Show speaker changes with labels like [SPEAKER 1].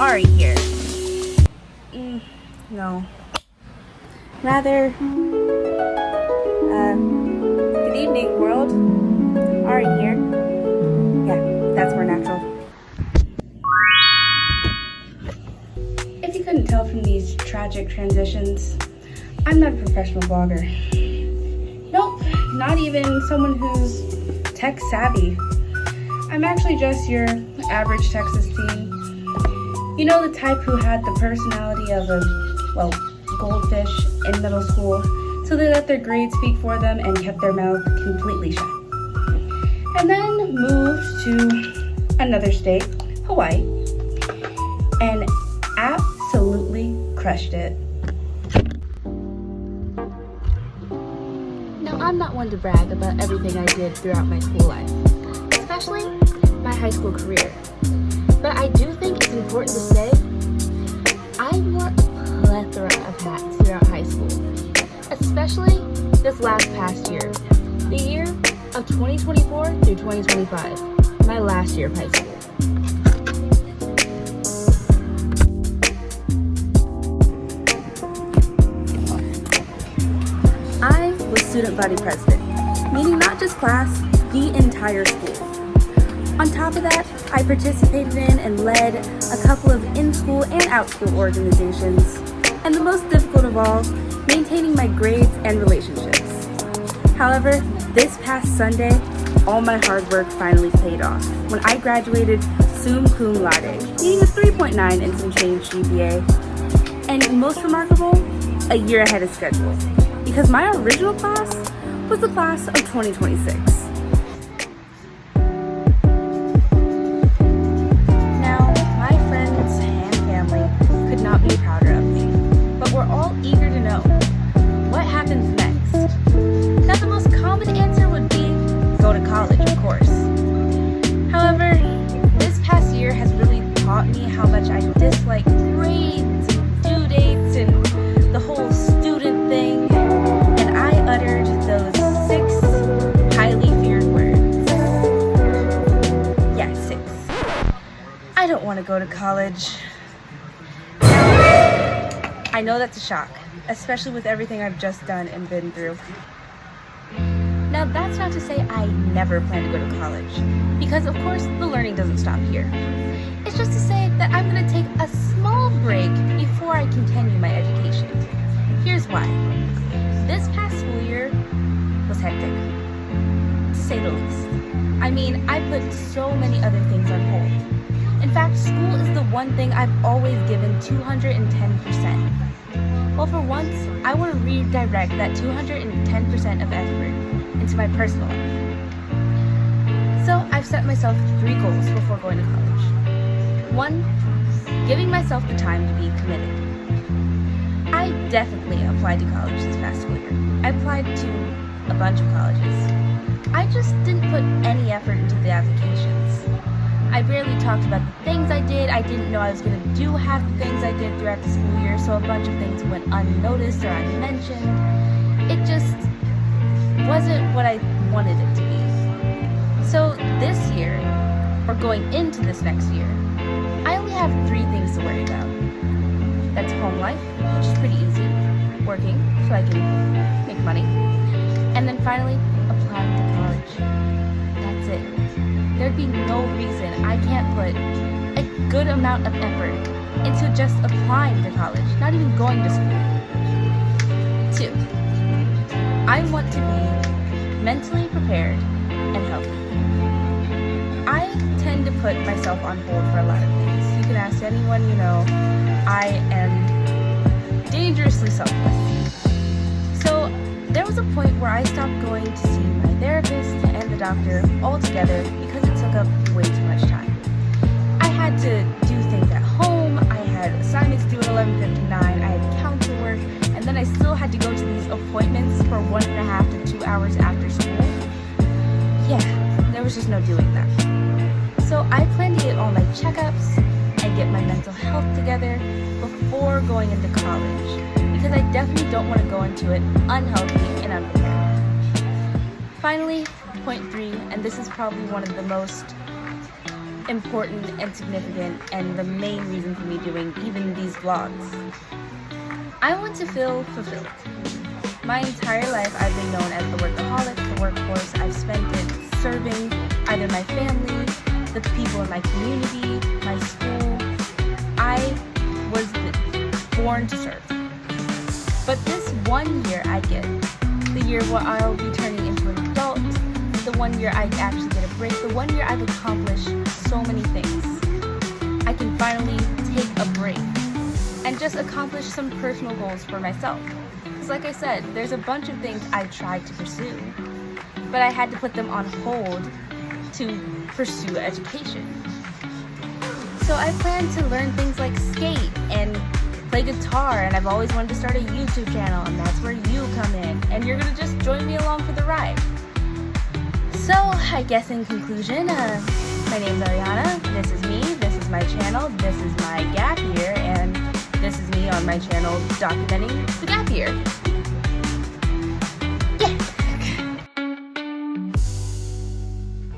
[SPEAKER 1] Ari here. No. Rather, good evening, world. Ari here. Yeah, that's more natural. If you couldn't tell from these tragic transitions, I'm not a professional blogger. Nope, not even someone who's tech savvy. I'm actually just your average Texas teen. You know, the type who had the personality of a, goldfish in middle school, so they let their grades speak for them and kept their mouth completely shut. And then moved to another state, Hawaii, and absolutely crushed it.
[SPEAKER 2] Now, I'm not one to brag about everything I did throughout my school life, especially my high school career. But I do think it's important to say I wore a plethora of hats throughout high school, especially this past year, the year of 2024 through 2025, my last year of high school.
[SPEAKER 1] I was student body president, meaning not just class, the entire school. On top of that, I participated in and led a couple of in-school and out-school organizations, and the most difficult of all, maintaining my grades and relationships. However, this past Sunday, all my hard work finally paid off when I graduated summa cum laude, meaning a 3.9 and some change GPA. And most remarkable, a year ahead of schedule, because my original class was the class of 2026. Not be prouder of me, but we're all eager to know what happens next. Now, the most common answer would be go to college, of course. However, this past year has really taught me how much I dislike grades and due dates and the whole student thing, and I uttered those 6 highly feared words. Yeah, 6. I don't want to go to college. I know that's a shock, especially with everything I've just done and been through. Now, that's not to say I never plan to go to college, because of course the learning doesn't stop here. It's just to say that I'm going to take a small break before I continue my education. Here's why. This past school year was hectic, to say the least. I mean, I put so many other things on hold. In fact, school is the one thing I've always given 210%. Well, for once, I want to redirect that 210% of effort into my personal life. So I've set myself 3 goals before going to college. 1, giving myself the time to be committed. I definitely applied to college this past school year. I applied to a bunch of colleges. I just didn't put any effort into the applications. I barely talked about the things I did. I didn't know I was going to do half the things I did throughout the school year, so a bunch of things went unnoticed or unmentioned. It just wasn't what I wanted it to be. So this year, or going into this next year, I only have 3 things to worry about. That's home life, which is pretty easy, working so I can make money, and then finally, applying to college. That's it. There'd be no reason I can't put a good amount of effort into just applying to college, not even going to school. 2, I want to be mentally prepared and healthy. I tend to put myself on hold for a lot of things. You can ask anyone you know. I am dangerously selfless. So there was a point where I stopped going to see my therapist and the doctor altogether because it took up way too much time. I had to do things at home, I had assignments due at 11:59, I had council work, and then I still had to go to these appointments for 1.5 to 2 hours after school. Yeah, there was just no doing that. So I plan to get all my checkups and get my mental health together before going into college, because I definitely don't want to go into it unhealthy and unprepared. Finally, point 3, and this is probably one of the most important and significant and the main reason for me doing even these vlogs. I want to feel fulfilled. My entire life I've been known as the workaholic, the workhorse. I've spent it serving either my family, the people in my community, my school. I was born to serve. But this 1 year I get, the year where I'll be turning into an adult, the 1 year I actually get a break, the 1 year I've accomplished so many things. I can finally take a break and just accomplish some personal goals for myself. Because like I said, there's a bunch of things I tried to pursue, but I had to put them on hold to pursue education. So I plan to learn things like skate and play guitar, and I've always wanted to start a YouTube channel, and that's where you come in, and you're gonna just join me along for the ride. So I guess in conclusion, my name's Ariana, this is me, this is my channel, this is my gap year, and this is me on my channel documenting the gap year.